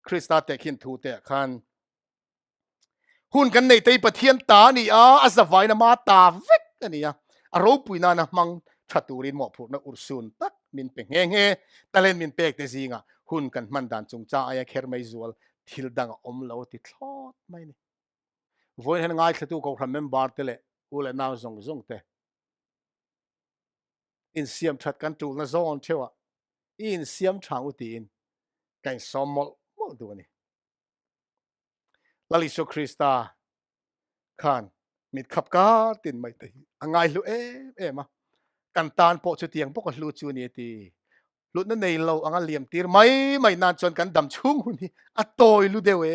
Krista te khin thu te khan hun kan nei te pathian ta ni a azawai na ma ta vek ani a ro puina na mang thaturin mo phur na ursun tak min pe nge nge talen min pek te zinga hun kan man dan chung cha aya kher mai zual thil dang om lo ti thlot mai ni voin hen ngai thatu ko remember te le ule naw zong zong te in siam that kan tu na zon thewa in siam thang u tin kan somol mo du ni lali so Krista khan mit khap ka tin mai te angai lu ma kan tan po chu tiang po ko lu chu ni ti lut na nei lo anga liam tir mai nan chon kan dam chung hu ni a toy lu de we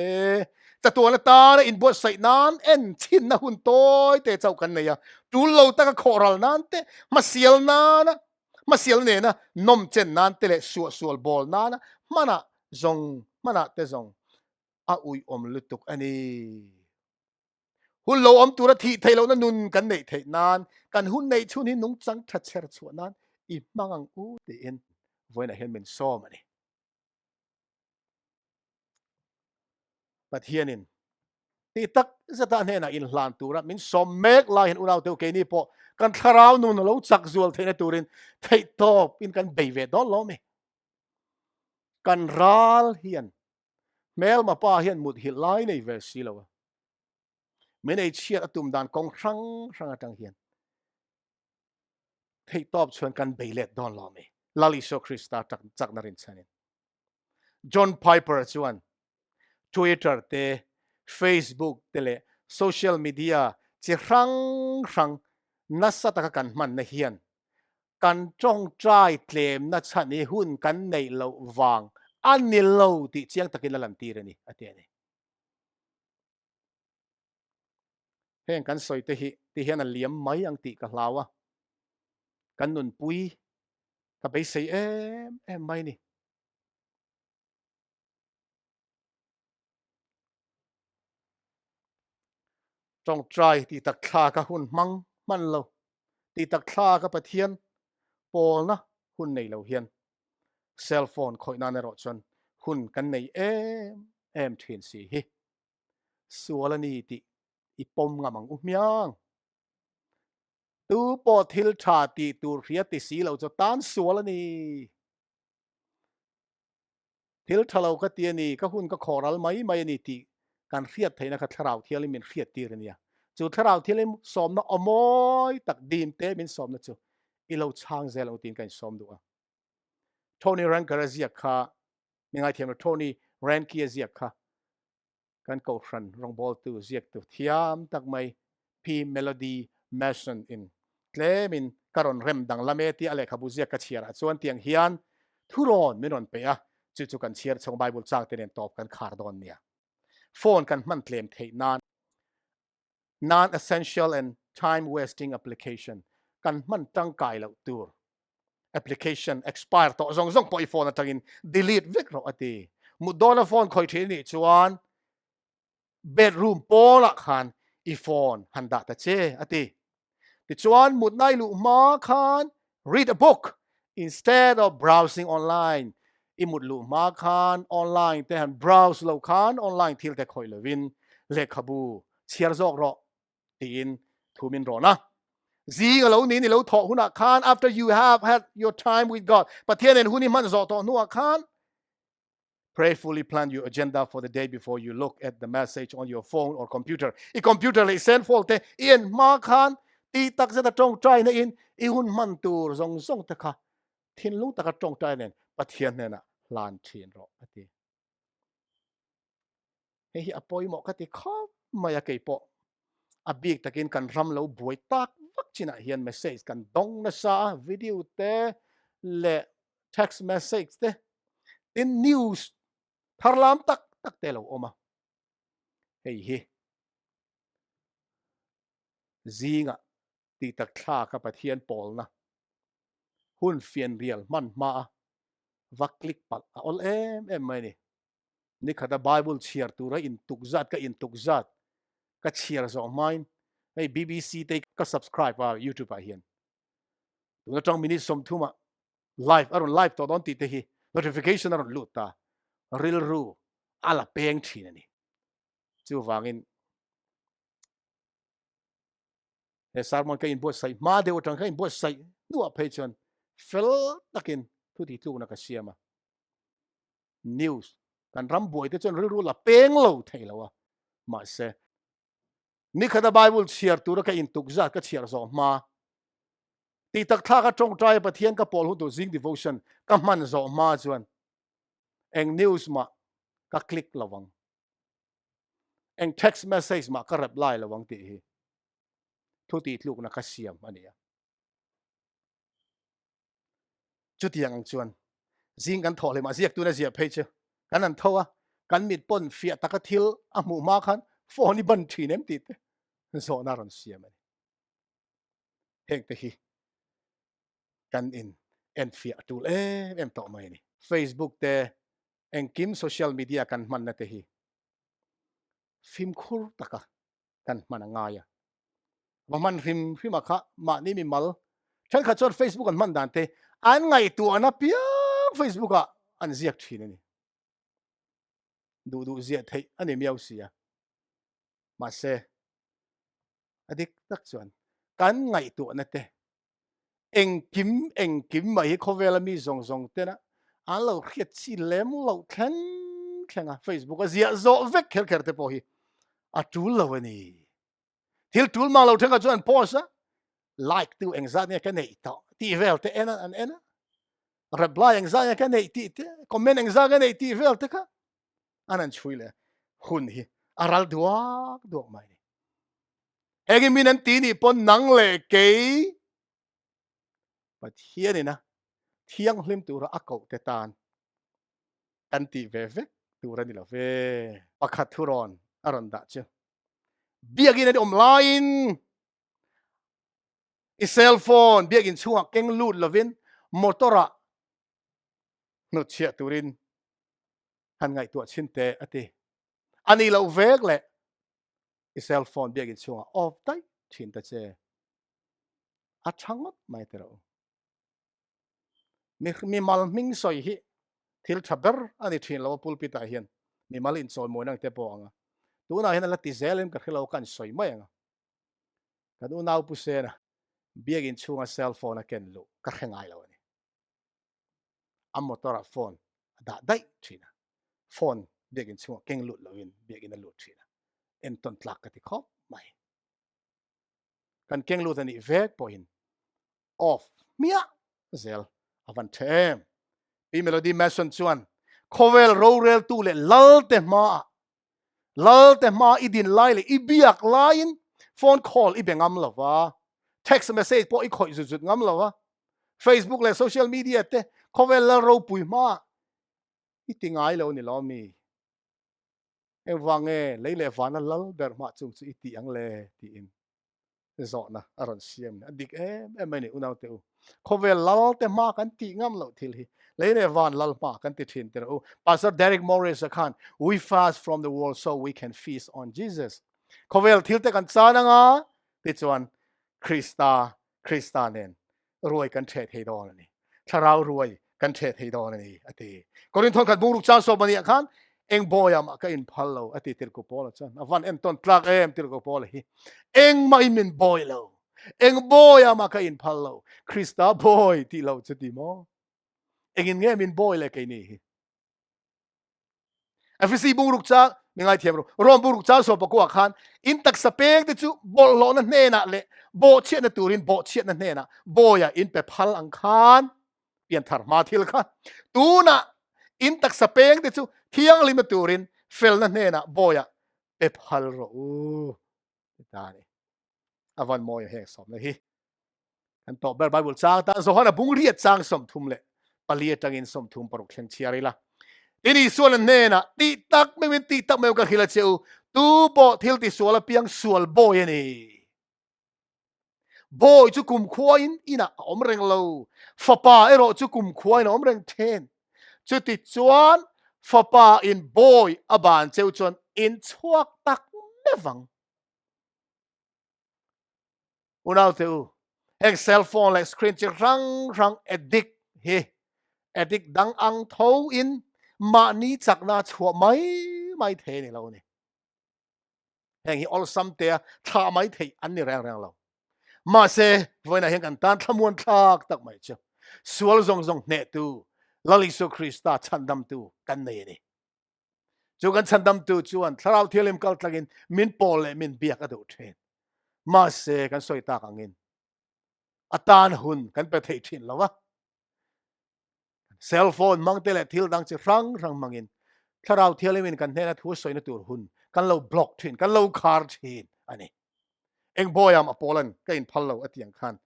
ta to na ta in bo sai nan en chin na hun toy te chau kan nei ya tu lo ta ka khoral nan te ma sial ne na nom chen nan te le sual bol na mana zong mana te zong a ui om lutuk ani hun lo om tura thi thei lo na nun kan nei thei nan kan hun nei chun hi nung chang that cher chu nan i mangang u te in voina hen men so mani pathianin ti tak zata ne na in hlan tura min som mek la hen unaw te ke ni po kan tharau nu lo chak zual theina turin thei top in kan beive don lo me kan ral hian mel ma pa hian mut hi lai nei ve si lo men ei chiat atum dan kong rang atang hian thei top chuan kan beilet don lo me lali so Krista chak narin chanin John Piper chuan Twitter te Facebook te le social media chi rang nasa taka kan man na hian kan trong trai tlem na chani hun kan nei lo wang anil lo ti chiang takin lan ti rani atiani heng kan soi te hi ti hian a liam mai ang ti ka hlawa kan nun pui ka be sei em mai ni trong trai ti tak thla ka hun mang man lo ti tak thla ka pathian pol na hun nei lo hian cell phone khoi na ro chon hun kan nei em thin si hi sualani ti ipom ngamang umyang tu po thil tha ti tur riat ti si lo cho tan sualani thil thalo ka ti ani ka hun ka khoral mai ni ti kan riat theina ka tharau thial min riat ti rania chu tharau thilim som na omoi tak dim te min som na chu ilo chang zel lo tin kan som du a Tony Ranker azia kha mingai thiam Tony Ranky azia kha kan ko ran rong bol tu ziak tu thiam tak mai P Melody Mason in klemin karon rem dang lame ti ale khabu ziak ka chiara chuan tiang hian thuron menon pe a chu chu kan chiar chong Bible chang ten top kan khar don nia phone kan man claim thei non essential and time wasting application kan man tang kai lo tur application expire to zong zong poi phone atangin delete vek ro ati mudona phone khoi thi ni chuan bedroom pola khan I phone handa ta che ati ti chuan mut nai lu ma khan read a book instead of browsing online I mut lu ma khan online te han browse lo khan online thil te khoi lovin le khabu chiar jok ro tin thumin ro na zing alo ni lo tho huna khan after you have had your time with God pathian en huni man zo to nu khan prayerfully plan your agenda for the day before you look at the message on your phone or computer. I computer le send fault in ma khan ti tak za tong trai na in I hun man tur zong zong ta kha thin lu ta ka tong trai nen pathian ne na lan thin ro ati hi apoi mo ka ti kha maya ke po abik takin kan ram lo buai tak vak china hian message kan dong na sa video te le text message te in news tharlam tak tak te lo oma hei hi zinga ti tak thla ka pathian pol na hun fian rial man ma vaklik pat ol em mai ni khata Bible chiar tura in tukzat ka in tukzat ka chiar zo main hey BBC te ka subscribe wa YouTube a hian tuna tong minute som thuma live aron live to don ti te hi notification aron luta ril ru ala peng thina ni chu wangin he sarmon ka in bo sai ma de otang ka in bo sai nu a pechon fel takin thu ti tu na ka siama news kan ram boi te chon ril ru la peng lo thei lo ma se ni khada Bible chiar tu ka in tukza ka chiar zo ma ti tak tha ka tong trai pathian ka pol hu to zing devotion ka man zo ma chuan eng news ma ka click lawang eng text message ma ka reply lawang ti hi thu ti tluk na ka siam ania chu tiang chuan zing kan thole ma ziak tu na zia page kan an thowa kan mit pon fia takathil a mu ma khan phone ban thinem ti te zo na ron siam ani hek te hi kan in en fia tu em to mai ni Facebook te eng kim social media kan man na te hi phim khur taka kan man nga ya wa man phim kha ma ni mi mal than kha chon Facebook an man dan te an ngai tu ana pia Facebook a an ziak thin ni du zia thei ani miau sia ma se adik tak chuan kan ngai tu na te eng kim mai khovel mi zong zong te na an lo khiat chi lem lo khenga Facebook a zia zo vek khel kher te po hi a tul lo ni thil tul ma lo thenga chuan post like tu engza ne ka nei to ti vel te ena an ena reply engza ne ka nei ti te comment engza ka nei ti vel te ka anan chuile hun hi aral duak mai ni egi minan ti ni pon nang le ke pathian ina thiang hlim tura akau te tan kan ti ve tura ni lo ve pakhat thuron aron da che biagin ani online I cell phone biagin chuak keng lut lovin motora no chia turin han ngai tu chin te ati ani lo vek le I cell phone biagin chuak off tai chin ta che a changot mai te ro mi mal ming soi hi thil thaber ani thin lo pulpit a hian mi mal in chol mo nang te po anga tu na hian la ti zelem ka khelo kan soi mai anga ka du nau pu se na biagin chunga cell phone a ken lo ka khengai lo ni a motora phone da dai thina phone biagin chunga keng lut lo in biagin a lut thina en ton tlak ka ti khop mai kan keng lu tani vek point off mia zel avan them pi melody mason chuan khovel rorel tu le lal te ma idin lai le ibiak lain phone call ibengam lova text message po i khoi zut ngam lova Facebook le social media te khovel la ro pui ma itingai lo ni lo mi em wange leile vana lal ber ma chung chu iti ang le ti in zo na aron siam na dik em mai ni unaw te u khovel lal te ma kan ti ngam lo thil hi leile van lal ma kan ti thin te u Pastor Derek Morris khan we fast from the world so we can feast on Jesus khovel thil te kan cha na nga ti chuan Krista nen ruai kan the thei don ni tharau ruai kan the thei don ni ati korin thon kan bung cha so mani khan eng boyam ka in phallo ati tir ko pol chan avan en ton tlak em tir ko pol hi eng mai min boy lo eng boyam ka in phallo Krista boy ti lo chati mo eng in nge min boy le kai ni FCC bung ruk cha mingai thiam ro rom bung ruk cha so pa ko khan in tak sapeng te chu bol lo na hne na le bo che na turin bo che na hne na boya in pe phal ang khan pian thar ma thil kha tu na in tak sapeng te chu thiang lim turin fel na hne na boya pe phal ro u ta ni avan moy he som na hi kan to ber bible chang ta zo hana bung riat chang som thum le palia tangin som thum paruk thleng chiari la ini sual ne na ti tak me ti tak me ka khila cheu tu bo thil ti sual piang sual boy ni boy chu kum khuain ina om reng lo fapa ero chu kum khuain om reng ten chu ti chuan fapa in boy aban cheu chon in chuak tak mewang unaw teu ek cell phone like screen chi rang addict he addict dang ang tho in ma ni chak na chua mai the ni lo ni heng hi all some te tha mai thei an ni rang lo ma se voina heng kan tan thamuan thak tak mai chu sual zong ne tu lali so Krista chandam tu kan nei ni chu kan chandam tu chuan tharau thilim kal tlagin min pol le min biak ado then ma se kan soi ta kangin atan hun kan pe thei thin lawa cell phone mang te le thil dang chi rang mangin tharau thialimin kan hena thu soina tur hun kan lo block thin kan lo khar thin ani eng boyam apolan ka in phallo atiang khan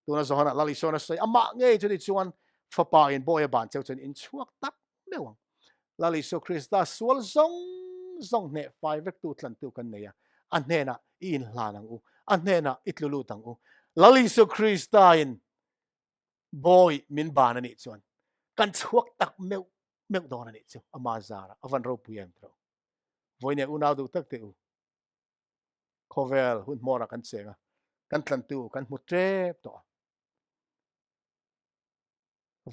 tuna zohana lali sona sai ama nge chu di chuan fapa in boy ban cheu chen in chuak tak mewang lali so Krista sual zong ne fai vek tu tlan tu kan neya an hena in hlanang u an hena itlulu tang u lali so Krista in boy min ban ani chuan kan chuak tak meu don ani chu ama zara avan ro puyam tro voine unau du tak te u khovel hun mora kan chenga kan tlan tu kan mu trep to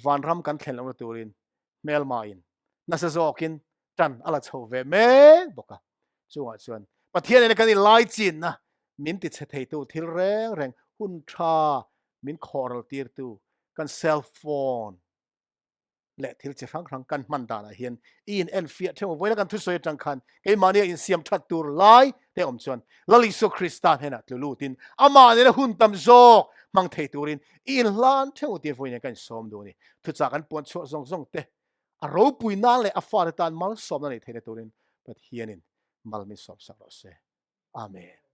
van ram kan thlen lo turin mel main na sa zokin tan ala chove me boka chuwa chuan pathian ne kan lai chin na min ti che thei tu thil reng hun tha min khoral tir tu kan cell phone le thil chi rang kan man da na hian in en fiat themo voina kan thu soi tang khan ke mania in siam that tur lai te om chuan lali so Kristan hena tlulutin ama ne hun tam zok mang thei turin in lan themo te voina kan som do ni thu cha kan pon chu zong te a ro pui na le a fa tan mal som na ni thei turin but hianin mal mi som sa ro se amen